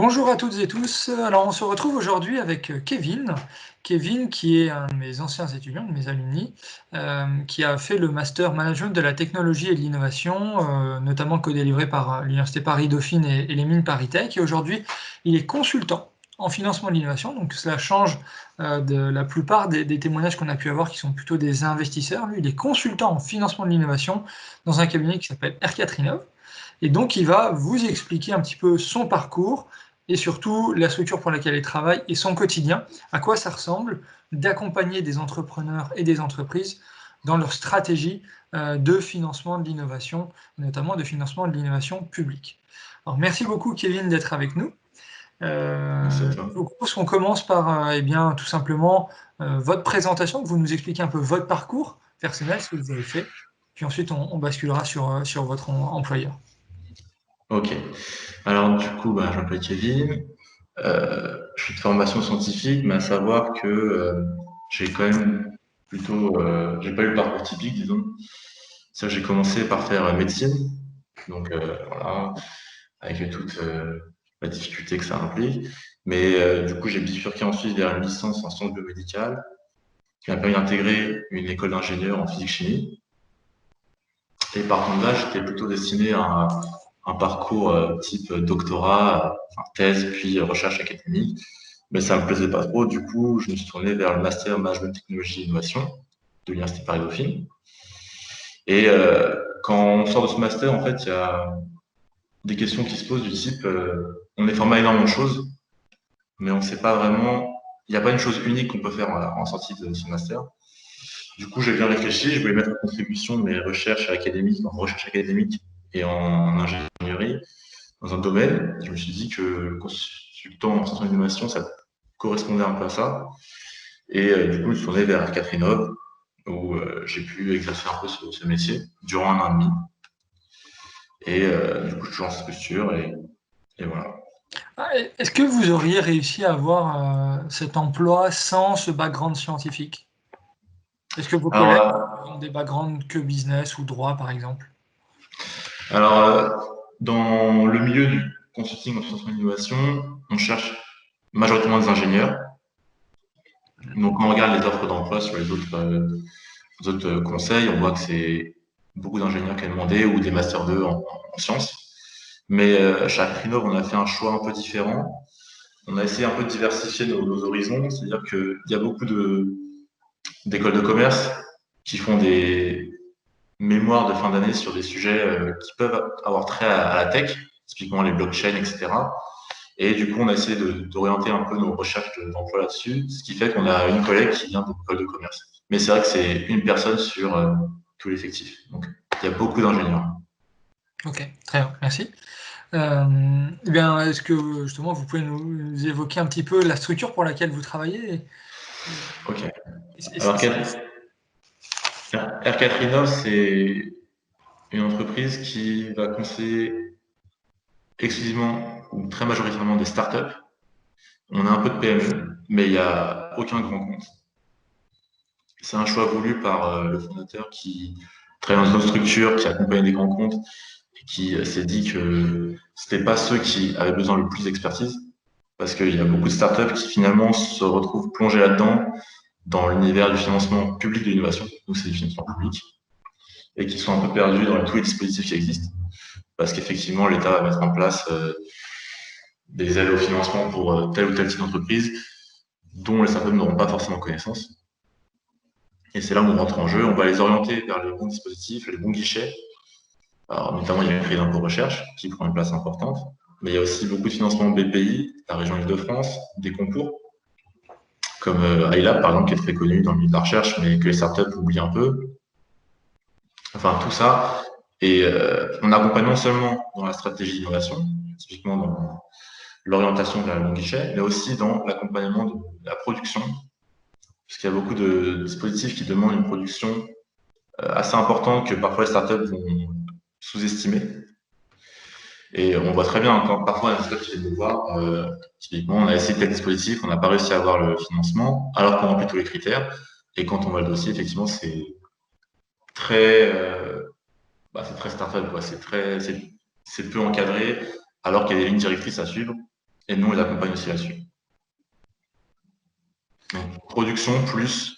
Bonjour à toutes et tous. Alors, on se retrouve aujourd'hui avec Kevin. Kevin, qui est un de mes anciens étudiants, de mes alumni, qui a fait le master management de la technologie et de l'innovation, notamment co-délivré par l'Université Paris-Dauphine et les mines Paris Tech. Et aujourd'hui, il est consultant en financement de l'innovation. Donc, cela change de la plupart des témoignages qu'on a pu avoir, qui sont plutôt des investisseurs. Lui, il est consultant en financement de l'innovation dans un cabinet qui s'appelle R4 Innov. Et donc, il va vous expliquer un petit peu son parcours et surtout la structure pour laquelle il travaille et son quotidien, à quoi ça ressemble d'accompagner des entrepreneurs et des entreprises dans leur stratégie de financement de l'innovation, notamment de financement de l'innovation publique. Alors, merci beaucoup, Kevin, d'être avec nous. Merci à toi. Je vous propose qu'on commence par eh bien, tout simplement votre présentation, que vous nous expliquez un peu votre parcours personnel, ce que vous avez fait, puis ensuite on basculera sur votre employeur. Ok. Alors du coup, je m'appelle Kevin. Je suis de formation scientifique, mais à savoir que j'ai quand même j'ai pas eu le parcours typique, disons. Ça, j'ai commencé par faire médecine, donc voilà, avec toute la difficulté que ça implique. Mais du coup, j'ai bifurqué ensuite vers une licence en sciences biomédicales, qui m'a permis d'intégrer une école d'ingénieur en physique-chimie. Et par contre, là, j'étais plutôt destiné à un parcours type doctorat, enfin, thèse, puis recherche académique. Mais ça me plaisait pas trop. Du coup, je me suis tourné vers le master management technologie et innovation de l'Université Paris-Dauphine. Et quand on sort de ce master, en fait, il y a des questions qui se posent du type on est formé à énormément de choses, mais on ne sait pas vraiment. Il n'y a pas une chose unique qu'on peut faire en sortie de ce master. Du coup, j'ai bien réfléchi. Je voulais mettre en contribution mes recherches académiques, en recherche académique et en ingénierie dans un domaine. Je me suis dit que le consultant en sciences d'innovation, ça correspondait un peu à ça. Et du coup, je me suis tourné vers Catherine, où j'ai pu exercer un peu ce métier durant un an et demi. Et du coup, je suis toujours en cette posture et voilà. Ah, est-ce que vous auriez réussi à avoir cet emploi sans ce background scientifique? Est-ce que vos collègues Alors, ont des backgrounds que business ou droit, par exemple? alors, dans le milieu du consulting en sciences d'innovation, on cherche majoritairement des ingénieurs. Donc, quand on regarde les offres d'emploi sur les autres conseils, on voit que c'est beaucoup d'ingénieurs qui ont demandé ou des Master 2 en sciences. Mais chez Acrinov, on a fait un choix un peu différent. On a essayé un peu de diversifier nos horizons, c'est-à-dire qu'il y a beaucoup d'écoles de commerce qui font des mémoires de fin d'année sur des sujets qui peuvent avoir trait à la tech, typiquement les blockchains, etc. Et du coup, on a essayé d'orienter un peu nos recherches d'emploi là-dessus, ce qui fait qu'on a une collègue qui vient de l'école de commerce. Mais c'est vrai que c'est une personne sur tout l'effectif. Donc, il y a beaucoup d'ingénieurs. Ok, très bien, merci. Eh bien, est-ce que justement vous pouvez nous évoquer un petit peu la structure pour laquelle vous travaillez Ok. et- Alors, et- R4 Innov, c'est une entreprise qui va conseiller exclusivement ou très majoritairement des startups. On a un peu de PME, mais il n'y a aucun grand compte. C'est un choix voulu par le fondateur qui travaille dans une autre structure, qui accompagne des grands comptes et qui s'est dit que c'était pas ceux qui avaient besoin le plus d'expertise, parce qu'il y a beaucoup de startups qui finalement se retrouvent plongés là-dedans, dans l'univers du financement public de l'innovation, donc c'est du financement public, et qui sont un peu perdus dans tous les dispositifs qui existent, parce qu'effectivement l'État va mettre en place des aides au financement pour tel ou tel type d'entreprise, dont les startups n'auront pas forcément connaissance. Et c'est là où on rentre en jeu, on va les orienter vers les bons dispositifs, les bons guichets. Alors, notamment, il y a le crédit d'impôt recherche qui prend une place importante, mais il y a aussi beaucoup de financement BPI, la région Île-de-France, des concours, comme iLab, par exemple, qui est très connu dans le milieu de la recherche, mais que les startups oublient un peu. Enfin, tout ça. Et on accompagne non seulement dans la stratégie d'innovation, typiquement dans l'orientation vers le bon guichet, mais aussi dans l'accompagnement de la production, puisqu'il y a beaucoup de dispositifs qui demandent une production assez importante que parfois les startups vont sous-estimer. Et on voit très bien quand parfois un startup qui vient nous voir, typiquement, on a essayé tel dispositif, on n'a pas réussi à avoir le financement, alors qu'on remplit tous les critères. Et quand on voit le dossier, effectivement, très, euh, c'est très startup, quoi. C'est peu encadré, alors qu'il y a des lignes directrices à suivre. et nous, on les accompagne aussi là-dessus. Donc, production plus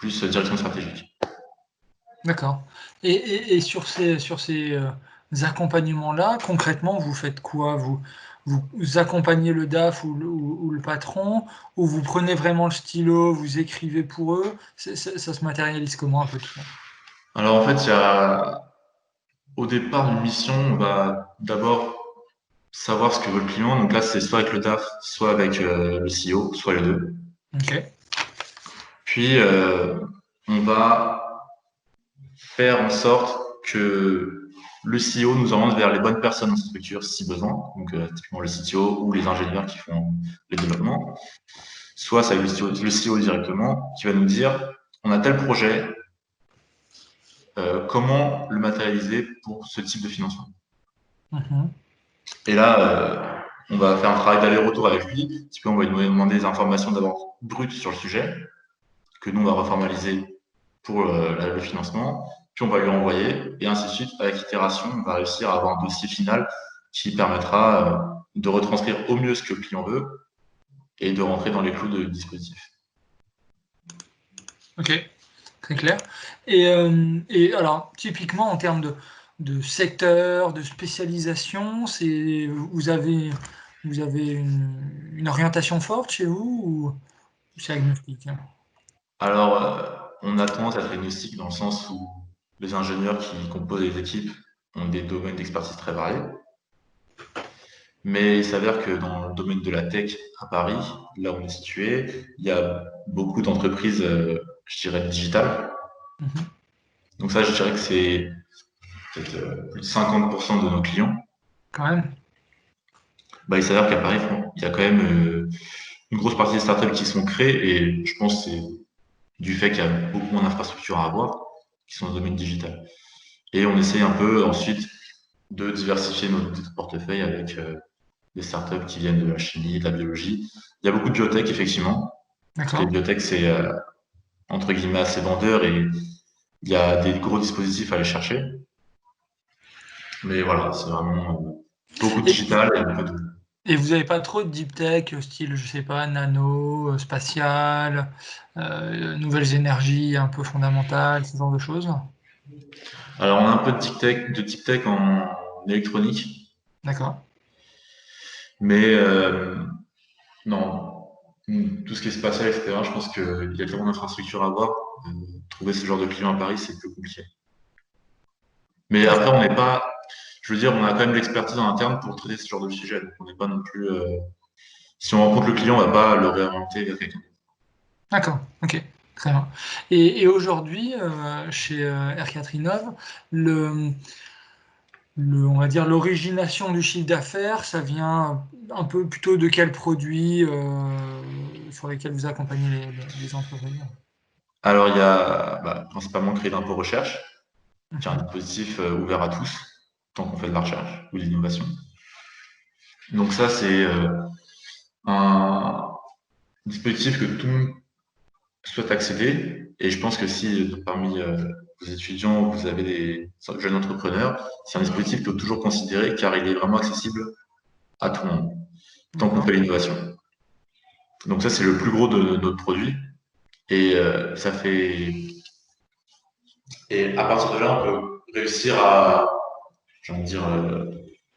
direction stratégique. D'accord. Et sur ces accompagnements-là, concrètement, vous faites quoi? Vous accompagnez le DAF ou le patron, ou vous prenez vraiment le stylo, vous écrivez pour eux? Ça se matérialise comment un peu tout ça? Alors en fait, au départ d'une mission, on va d'abord savoir ce que veut le client. Donc là, c'est soit avec le DAF, soit avec le CEO, soit les deux. OK. Puis, on va faire en sorte que le CEO nous oriente vers les bonnes personnes dans cette structure si besoin, donc typiquement le CTO ou les ingénieurs qui font les développements, soit c'est avec le CEO directement qui va nous dire on a tel projet, comment le matérialiser pour ce type de financement. Mmh. Et là, on va faire un travail d'aller-retour avec lui. Typiquement, on va lui demander des informations d'abord brutes sur le sujet, que nous, on va reformaliser pour le financement. Puis on va lui renvoyer, et ainsi de suite. Avec itération, on va réussir à avoir un dossier final qui permettra de retranscrire au mieux ce que le client veut et de rentrer dans les clous du dispositif. OK, très clair. Et alors, typiquement, en termes de secteur, de spécialisation, vous avez une orientation forte chez vous ou c'est agnostique? Alors, on a tendance à être agnostique dans le sens où les ingénieurs qui composent les équipes ont des domaines d'expertise très variés. Mais il s'avère que dans le domaine de la tech à Paris, là où on est situé, il y a beaucoup d'entreprises, je dirais, digitales. Mmh. Donc ça, je dirais que c'est peut-être plus de 50% de nos clients. Quand même? Bah, il s'avère qu'à Paris, il y a quand même une grosse partie des startups qui sont créées et je pense que c'est du fait qu'il y a beaucoup moins d'infrastructures à avoir qui sont dans le domaine digital. Et on essaye un peu ensuite de diversifier notre portefeuille avec des startups qui viennent de la chimie, de la biologie. Il y a beaucoup de biotech, effectivement, parce que les D'accord. biotech, c'est entre guillemets assez vendeur et il y a des gros dispositifs à aller chercher. Mais voilà, c'est vraiment beaucoup de Et digital et un peu de. et vous avez pas trop de deep tech, style, je sais pas, nano, spatial, nouvelles énergies un peu fondamentales, ce genre de choses? Alors, on a un peu de deep tech en électronique, D'accord. mais non. Tout ce qui est spatial, etc., je pense qu'il y a tellement d'infrastructures à voir. Euh, Trouver ce genre de client à Paris, c'est plus compliqué. Mais après, on n'est pas. Je veux dire, on a quand même l'expertise en interne pour traiter ce genre de sujet. Donc, on n'est pas non plus. Si on rencontre le client, on va pas le réorienter vers quelqu'un. D'accord, OK, très bien. Et aujourd'hui, chez, R4 Innov, le on va dire l'origination du chiffre d'affaires, ça vient un peu plutôt de quels produits, sur lesquels vous accompagnez les entreprises? Alors, il y a principalement créer d'impôt recherche, qui est un Mmh. dispositif ouvert à tous, tant qu'on fait de la recherche ou de l'innovation. Donc ça, c'est un dispositif que tout le monde souhaite accéder. Et je pense que si parmi vos étudiants, vous avez des jeunes entrepreneurs, c'est un dispositif qu'il faut toujours considérer car il est vraiment accessible à tout le monde, tant qu'on D'accord. fait l'innovation. Donc ça, c'est le plus gros de notre produit. Et ça fait. Et à partir de là, on peut réussir à, j'ai envie de dire,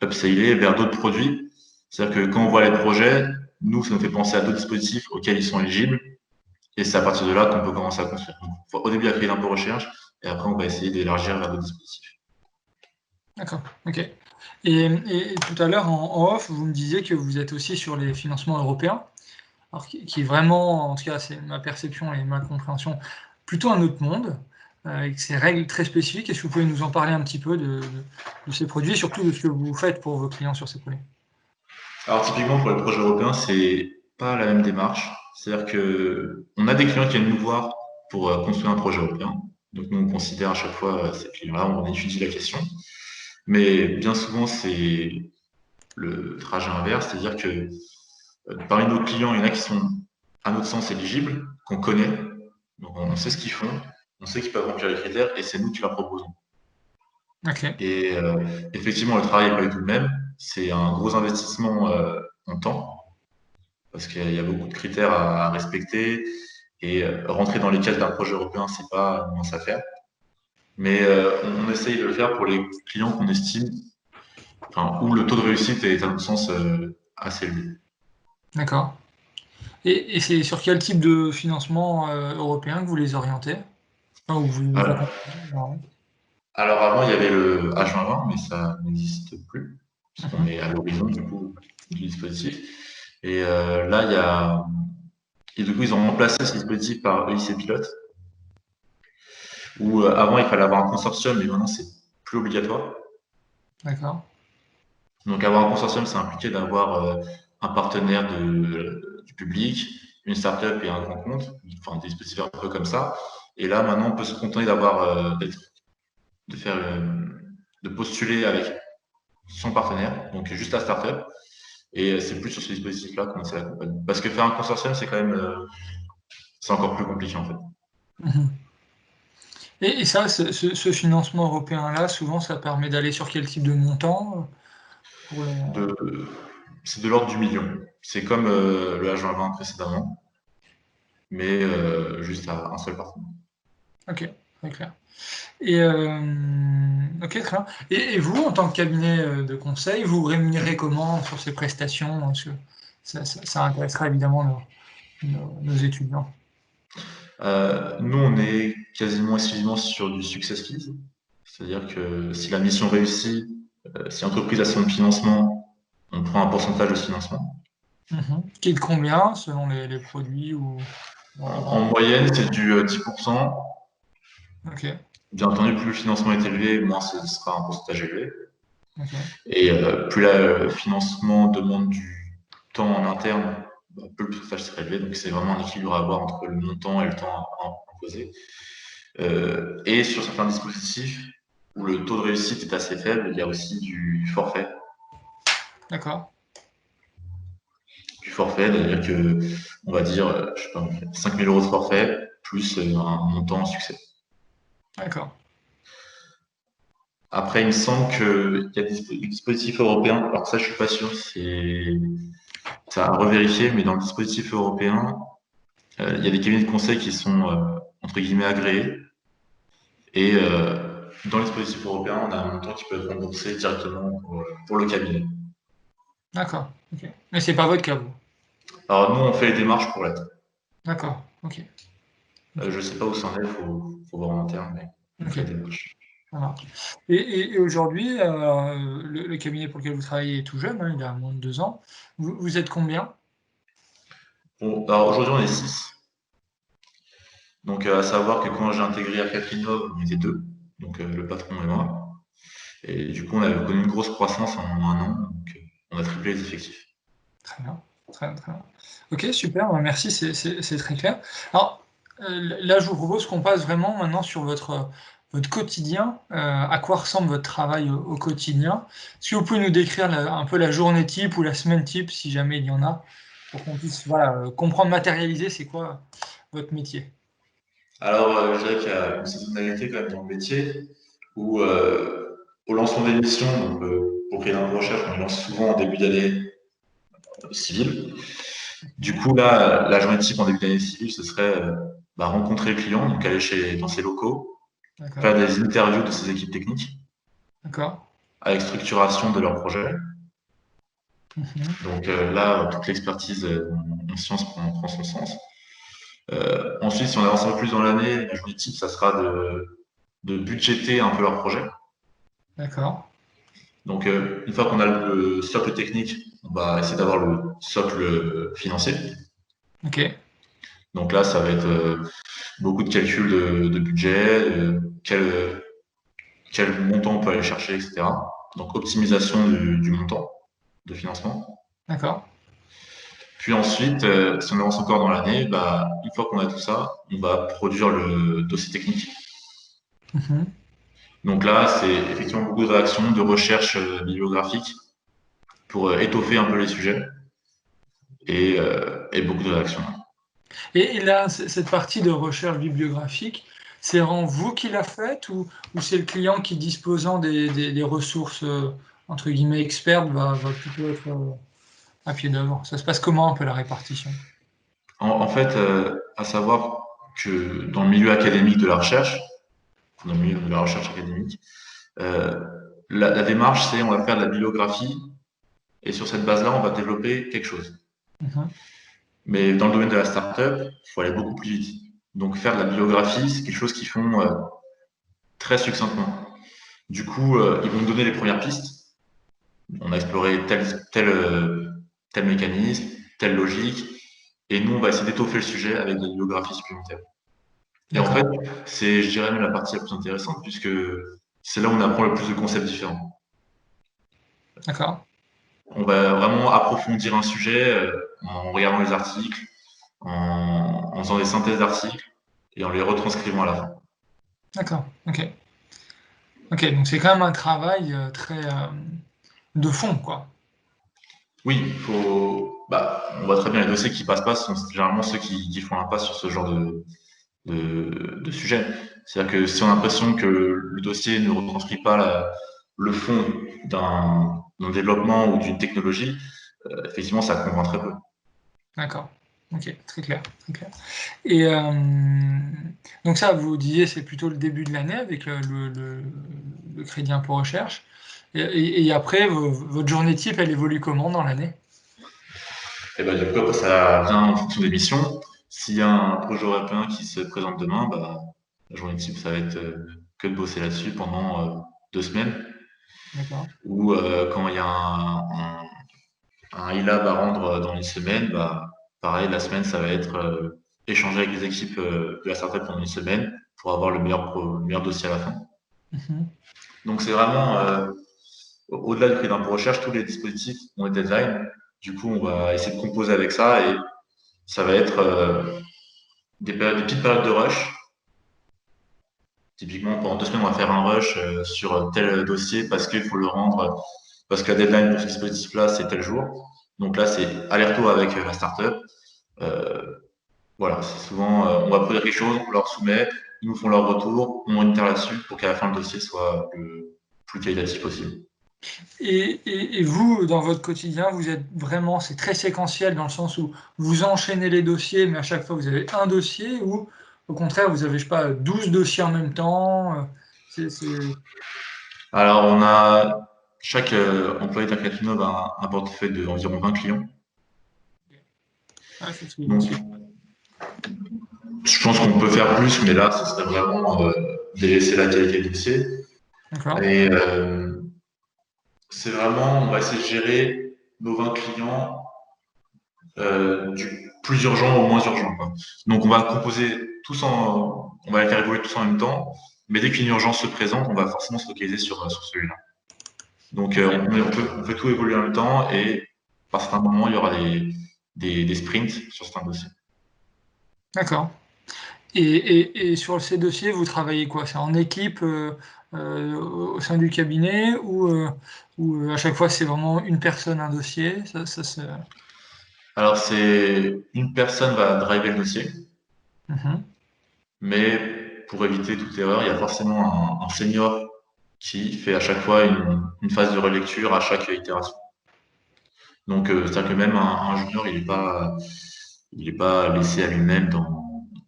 upscaler vers d'autres produits. C'est-à-dire que quand on voit les projets, nous, ça nous fait penser à d'autres dispositifs auxquels ils sont éligibles. Et c'est à partir de là qu'on peut commencer à construire. Donc, au début, il y a créé l'impôt recherche, et après, on va essayer d'élargir vers d'autres dispositifs. D'accord, OK. Et tout à l'heure en off, vous me disiez que vous êtes aussi sur les financements européens, alors qui est vraiment, en tout cas c'est ma perception et ma compréhension, plutôt un autre monde, avec ses règles très spécifiques. Est-ce que vous pouvez nous en parler un petit peu de ces produits, surtout de ce que vous faites pour vos clients sur ces produits? Alors, typiquement, pour les projets européens, c'est pas la même démarche. C'est-à-dire que on a des clients qui viennent nous voir pour construire un projet européen. Donc, nous, on considère à chaque fois ces clients-là, on étudie la question. Mais bien souvent, c'est le trajet inverse, c'est-à-dire que parmi nos clients, il y en a qui sont, à notre sens, éligibles, qu'on connaît. Donc, on sait ce qu'ils font, on sait qu'ils peuvent remplir les critères, et c'est nous qui leur proposons. OK. Et effectivement, le travail n'est pas du tout le même. c'est un gros investissement en temps, parce qu'il y a beaucoup de critères à respecter, et rentrer dans les cases d'un projet européen, c'est pas une mince affaire. Mais on essaye de le faire pour les clients qu'on estime, enfin, où le taux de réussite est, à notre sens, assez élevé. D'accord. Et c'est sur quel type de financement européen que vous les orientez? Enfin, où vous les Alors, accompagnez? Non. alors avant, il y avait le H2020, mais ça n'existe plus, puisqu'on Mhm. est à l'horizon du coup du dispositif. Et là, il y a, et du coup, ils ont remplacé ce dispositif par EIC Pilote, où avant, il fallait avoir un consortium, mais maintenant, c'est plus obligatoire. D'accord. Donc, avoir un consortium, ça impliquait d'avoir un partenaire du public, une start-up et un grand compte, enfin, des dispositifs un peu comme ça. Et là, maintenant, on peut se contenter de faire, de postuler avec son partenaire, donc juste la start-up. Et c'est plus sur ce dispositif-là qu'on essaie d'accompagner. Parce que faire un consortium, c'est quand même, c'est encore plus compliqué en fait. Mhm. Et ça, ce financement européen-là, souvent, ça permet d'aller sur quel type de montant pour les... De, c'est de l'ordre du million. C'est comme le H2020 précédemment, mais juste à un seul partenaire. Ok, très clair. Et ok, très bien. Et vous, en tant que cabinet de conseil, vous rémunérez comment sur ces prestations? Parce que ça intéressera évidemment nos étudiants. Nous, on est quasiment exclusivement sur du success fees. C'est-à-dire que si la mission réussit, si l'entreprise a son financement, on prend un pourcentage de ce financement. Mhm. Qui est de combien selon les produits ou En moyenne, c'est du 10%. Ok, Bien entendu, plus le financement est élevé, moins ce sera un pourcentage élevé. ok, Et plus le financement demande du temps en interne, bah, plus le pourcentage sera élevé. Donc c'est vraiment un équilibre à avoir entre le montant et le temps à imposer. Et sur certains dispositifs où le taux de réussite est assez faible, il y a aussi du forfait. d'accord, Du forfait, c'est-à-dire que, on va dire, je sais pas, 5 000 euros de forfait plus un montant en succès. d'accord. Après, il me semble qu'il y a des dispositifs européens, alors ça je suis pas sûr, c'est à revérifier, mais dans le dispositif européen, il y a des cabinets de conseil qui sont entre guillemets agréés. Et dans les dispositifs européens, on a un montant qui peut être remboursé directement pour le cabinet. D'accord, ok. Mais c'est pas votre cas, vous. Alors nous, on fait les démarches pour l'être. D'accord, ok, ok, Je sais pas où ça en est, faut voir en interne, mais on ok, fait les démarches. ça marche. Et aujourd'hui, le cabinet pour lequel vous travaillez est tout jeune, hein, il a moins de 2 ans. Vous êtes combien? Bon, alors aujourd'hui, on est 6. Donc à savoir que quand j'ai intégré à Catherine Love, on était 2, donc le patron et moi. Et du coup, on avait connu une grosse croissance en un an, donc on a triplé les effectifs. Très bien, très bien, très bien. Ok, super, bah, merci, c'est très clair. Alors, là, je vous propose qu'on passe vraiment maintenant sur votre quotidien. À quoi ressemble votre travail au quotidien? Est-ce que vous pouvez nous décrire un peu la journée type ou la semaine type, si jamais il y en a, pour qu'on puisse voilà, comprendre, matérialiser, c'est quoi votre métier? Alors, je dirais qu'il y a une saisonnalité quand même dans le métier, où au lancement des missions, donc, pour créer un recherche, on les lance souvent en début d'année civile. Du Mhm. coup, là, la journée type en début d'année civile, ce serait bah, rencontrer le client, donc aller dans ses locaux, D'accord, faire des interviews de ses équipes techniques, d'accord. avec structuration de leur projet. Mhm. Donc là, toute l'expertise en sciences prend son sens. Ensuite, si on avance un peu plus dans l'année, la journée type, ça sera de budgéter un peu leur projet. D'accord, Donc, une fois qu'on a le socle technique, on va essayer d'avoir le socle financier. ok, Donc là, ça va être beaucoup de calculs de budget, quel montant on peut aller chercher, etc. Donc, optimisation du montant de financement. d'accord. Puis ensuite, si on avance encore dans l'année, bah, une fois qu'on a tout ça, on va produire le dossier technique. Mhm. Donc là, c'est effectivement beaucoup de réactions, de recherches bibliographiques pour étoffer un peu les sujets et beaucoup de réactions. Et là, cette partie de recherche bibliographique, c'est vraiment vous qui la faites ou c'est le client qui disposant des ressources entre guillemets, experte va plutôt être à pied d'œuvre? Ça se passe comment un peu la répartition? En fait, à savoir que dans le milieu académique de la recherche, dans le milieu de la recherche académique, euh, la démarche, c'est on va faire de la bibliographie et sur cette base-là, on va développer quelque chose. Mhm. Mais dans le domaine de la startup, il faut aller beaucoup plus vite. Donc faire de la bibliographie, c'est quelque chose qu'ils font très succinctement. Du coup, ils vont nous donner les premières pistes. On a exploré tel mécanisme, telle logique, et nous, on va essayer d'étoffer le sujet avec des bibliographies supplémentaires. Et en fait, D'accord, c'est, je dirais, même la partie la plus intéressante, puisque c'est là où on apprend le plus de concepts différents. d'accord, On va vraiment approfondir un sujet en regardant les articles, en faisant des synthèses d'articles et en les retranscrivant à la fin. d'accord, OK. OK, donc c'est quand même un travail, très, de fond, quoi. Oui, on voit très bien les dossiers qui passent pas sont généralement ceux qui font l'impasse sur ce genre de sujet. C'est-à-dire que si on a l'impression que le dossier ne retranscrit pas le fond d'un développement ou d'une technologie, effectivement, ça convainc très peu. D'accord. OK, très clair, très clair. Et donc ça, vous disiez, c'est plutôt le début de l'année avec le crédit impôt recherche et après votre journée type, elle évolue comment dans l'année? Et ben, du coup, ça vient en fonction des missions. S'il y a un projet européen qui se présente demain, bah, la journée type, ça va être que de bosser là-dessus pendant 2 semaines. D'accord. Ou quand il y a un e-lab à rendre dans une semaine, bah, pareil, la semaine, ça va être échanger avec les équipes de la startup pendant une semaine pour avoir le meilleur dossier à la fin. Mmh. Donc c'est vraiment, au-delà du crédit d'impôt recherche, tous les dispositifs ont des deadlines. Du coup, on va essayer de composer avec ça et ça va être des petites périodes de rush. Typiquement, pendant 2 semaines, on va faire un rush sur tel dossier parce qu'il faut le rendre, parce que la deadline pour ce dispositif-là, c'est tel jour. Donc là, c'est aller-retour avec la startup. Euh, voilà, c'est souvent, on va produire quelque chose, on leur soumet, ils nous font leur retour, on moniteur là-dessus pour qu'à la fin, le dossier soit le plus qualitatif possible. Et vous, dans votre quotidien, vous êtes vraiment, c'est très séquentiel dans le sens où vous enchaînez les dossiers, mais à chaque fois vous avez un dossier, ou au contraire vous avez, je sais pas, 12 dossiers en même temps. C'est... Alors, chaque employé d'Acatinov a un portefeuille d'environ 20 clients. Ah, c'est ce que je me Donc, suis. je pense qu'on peut faire plus, mais là, ce serait vraiment délaisser la qualité du dossier. D'accord. Et c'est vraiment, on va essayer de gérer nos 20 clients du plus urgent au moins urgent, quoi. Donc, on va composer on va les faire évoluer tous en même temps, mais dès qu'une urgence se présente, on va forcément se focaliser sur celui-là. Donc, Ok. on fait tout évoluer en même temps et par certains moments, il y aura des sprints sur certains dossiers. D'accord. Et sur ces dossiers, vous travaillez quoi? C'est en équipe au sein du cabinet ou à chaque fois c'est vraiment une personne, un dossier? Alors, une personne va driver le dossier, Mhm. mais pour éviter toute erreur, il y a forcément un senior qui fait à chaque fois une phase de relecture à chaque itération. Donc, c'est-à-dire que même un junior, il est pas laissé à lui-même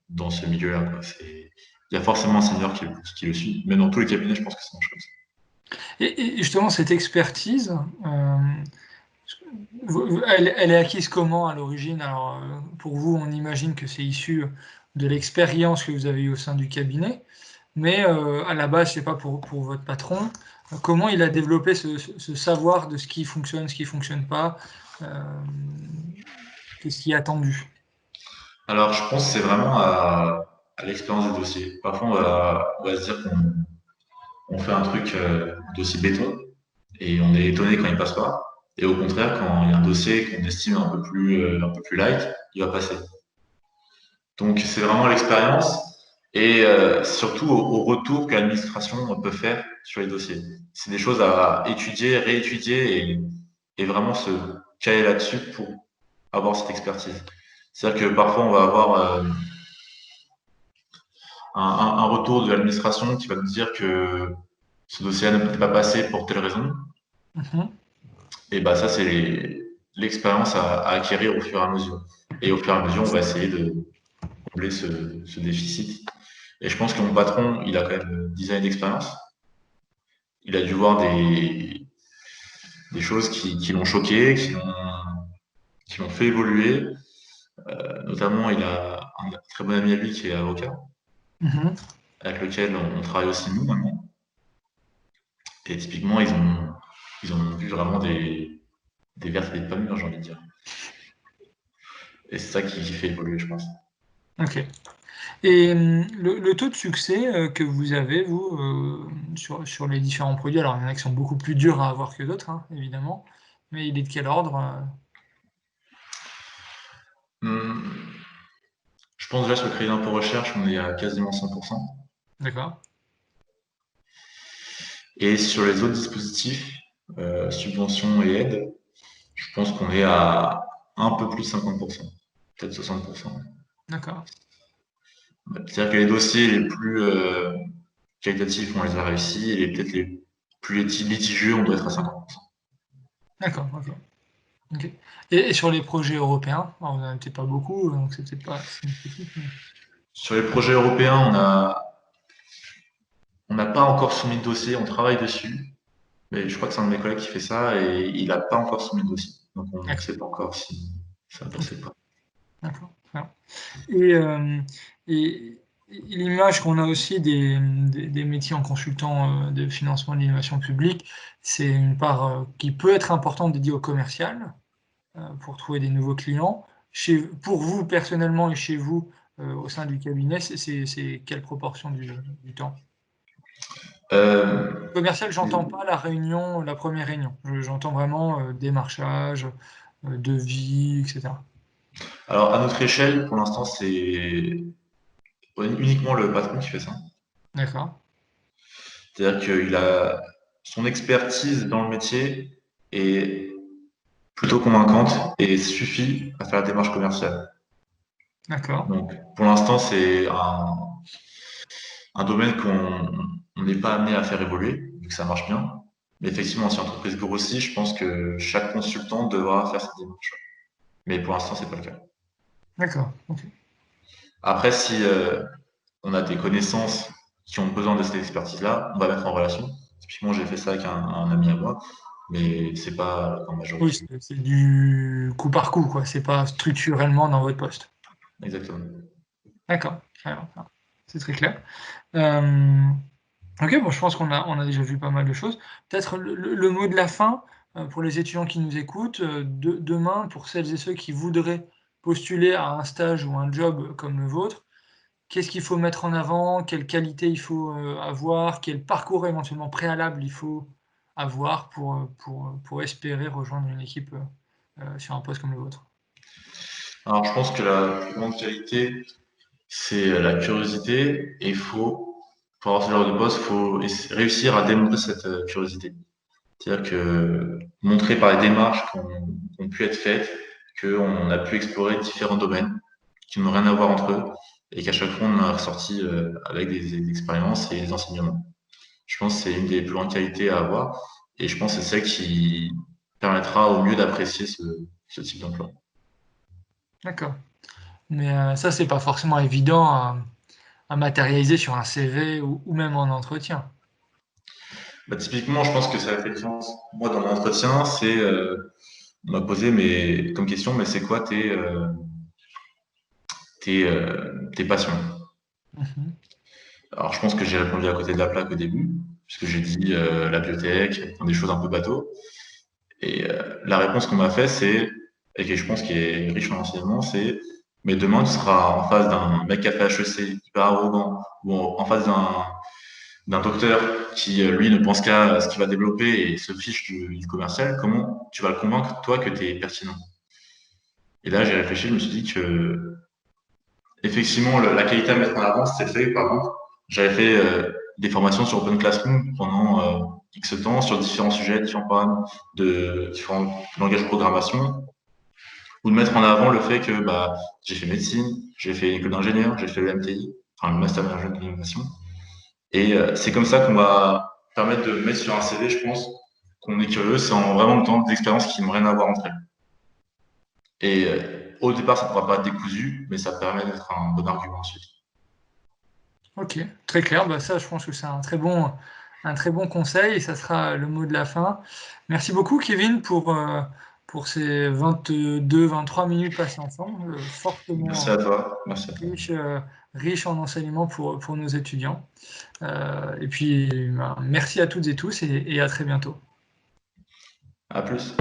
dans ce milieu-là, quoi. Il y a forcément un senior qui le suit. Même dans tous les cabinets, je pense que ça marche comme ça. Et justement, cette expertise, elle est acquise comment à l'origine? Alors, pour vous, on imagine que c'est issu de l'expérience que vous avez eue au sein du cabinet, mais à la base, je sais pas, pour votre patron, comment il a développé ce savoir de ce qui fonctionne, ce qui fonctionne pas, euh, qu'est-ce qui est attendu? Alors, je pense que c'est vraiment à l'expérience des dossiers. Parfois, on va se dire qu'on fait un truc, un dossier béton, et on est étonné quand il passe pas. Et au contraire, quand il y a un dossier qu'on estime un peu plus light, il va passer. Donc, c'est vraiment l'expérience et surtout au retour que l'administration peut faire sur les dossiers. C'est des choses à étudier, réétudier et vraiment se caler là-dessus pour avoir cette expertise. C'est-à-dire que parfois, on va avoir un retour de l'administration qui va nous dire que ce dossier ne peut pas passer pour telle raison. Mhm. Et bah, ça, c'est l'expérience à acquérir au fur et à mesure. Et au fur et à mesure, on va essayer de combler ce déficit. Et je pense que mon patron, il a quand même 10 années d'expérience. Il a dû voir des choses qui l'ont choqué, qui l'ont fait évoluer. Notamment, il a un très bon ami à lui qui est avocat, Mhm. avec lequel on travaille aussi nous maintenant. Et typiquement, ils ont vu vraiment des vertes et des pas mûres, j'ai envie de dire. Et c'est ça qui fait évoluer, je pense. Ok. Et le taux de succès que vous avez, vous, sur les différents produits, alors il y en a qui sont beaucoup plus durs à avoir que d'autres, hein, évidemment, mais il est de quel ordre? Hum, je pense déjà sur le crédit d'impôt recherche, on est à quasiment 100%. D'accord. Et sur les autres dispositifs, subventions et aides, je pense qu'on est à un peu plus de 50%, peut-être 60%. D'accord. C'est-à-dire que les dossiers les plus qualitatifs, on les a réussis, et peut-être les plus litigieux, on doit être à 50%. D'accord, ok. Ok. Et sur les projets européens, alors vous n'en avez peut-être pas beaucoup, donc c'est peut-être pas significatif, mais... Sur les projets européens, on n'a pas encore soumis de dossier, on travaille dessus, mais je crois que c'est un de mes collègues qui fait ça et il n'a pas encore soumis de dossier. Donc on ne D'accord, sait pas encore si ça va ok, passer ou pas. d'accord. Très bien. Et, l'image qu'on a aussi des métiers en consultant de financement de l'innovation publique, c'est une part qui peut être importante dédiée au commercial pour trouver des nouveaux clients. Pour vous personnellement et chez vous au sein du cabinet, c'est quelle proportion du temps? Euh, Commercial, j'entends pas la réunion, la première réunion. J'entends vraiment démarchage, devis, etc. alors à notre échelle, pour l'instant, c'est uniquement le patron qui fait ça. D'accord, C'est-à-dire qu'il a son expertise dans le métier est plutôt convaincante et suffit à faire la démarche commerciale. d'accord, Donc pour l'instant, c'est un domaine qu'on n'est pas amené à faire évoluer, vu que ça marche bien. Mais effectivement, si l'entreprise grossit, je pense que chaque consultant devra faire cette démarche. Mais pour l'instant, c'est pas le cas. d'accord. Ok. Après, si on a des connaissances qui ont besoin de cette expertise-là, on va mettre en relation. Typiquement, j'ai fait ça avec un ami à moi, mais c'est pas en Oui, majorité. c'est du coup par coup, quoi. C'est pas structurellement dans votre poste. Exactement. D'accord, très bien, très bien. C'est très clair. Euh, ok, bon, je pense qu'on a déjà vu pas mal de choses. Peut-être le mot de la fin pour les étudiants qui nous écoutent, demain, pour celles et ceux qui voudraient postuler à un stage ou un job comme le vôtre, qu'est-ce qu'il faut mettre en avant? Quelle qualité il faut avoir? Quel parcours éventuellement préalable il faut avoir pour espérer rejoindre une équipe sur un poste comme le vôtre? Alors, je pense que la plus grande qualité, c'est la curiosité et pour avoir ce genre de poste, il faut réussir à démontrer cette curiosité. C'est-à-dire que montrer par les démarches qui ont pu être faites, qu'on a pu explorer différents domaines qui n'ont rien à voir entre eux et qu'à chaque fois on a ressorti avec des expériences et des enseignements. Je pense que c'est une des plus grandes qualités à avoir et je pense que c'est celle qui permettra au mieux d'apprécier ce type d'emploi. D'accord. Mais ça, c'est pas forcément évident à matérialiser sur un CV ou même en entretien. Bah, typiquement, je pense que ça a fait la différence. Moi, dans mon entretien, on m'a posé comme question, mais c'est quoi tes passions? Mhm. Alors, je pense que j'ai répondu à côté de la plaque au début, puisque j'ai dit la biotech, des choses un peu bateau. Et la réponse qu'on m'a fait, et que je pense qui est riche en enseignement, c'est mais demain, tu seras en face d'un mec qui a fait HEC, hyper arrogant, ou en face d'un docteur qui, lui, ne pense qu'à ce qu'il va développer et se fiche du commercial. Comment tu vas le convaincre, toi, que tu es pertinent? Et là, j'ai réfléchi, je me suis dit que effectivement, la qualité à mettre en avant, c'est le fait, par exemple, j'avais fait des formations sur Open Classroom pendant X temps sur différents sujets, différents programmes de différents langages de programmation, ou de mettre en avant le fait que bah, j'ai fait médecine, j'ai fait école d'ingénieur, j'ai fait le MTI, enfin le Master Management de l'innovation. Et c'est comme ça qu'on va permettre de mettre sur un CV, je pense, qu'on est curieux, c'est vraiment le temps d'expérience qui n'ont rien à voir entre elles. Et au départ, ça ne pourra pas être décousu, mais ça permet d'être un bon argument ensuite. Ok, très clair. Bah ça, je pense que c'est un très bon conseil et ça sera le mot de la fin. Merci beaucoup, Kevin, pour ces 22-23 minutes passées ensemble, Merci fortement à toi. Merci à toi. riche, riche en enseignements pour nos étudiants. Et puis, bah, merci à toutes et tous et à très bientôt. À plus.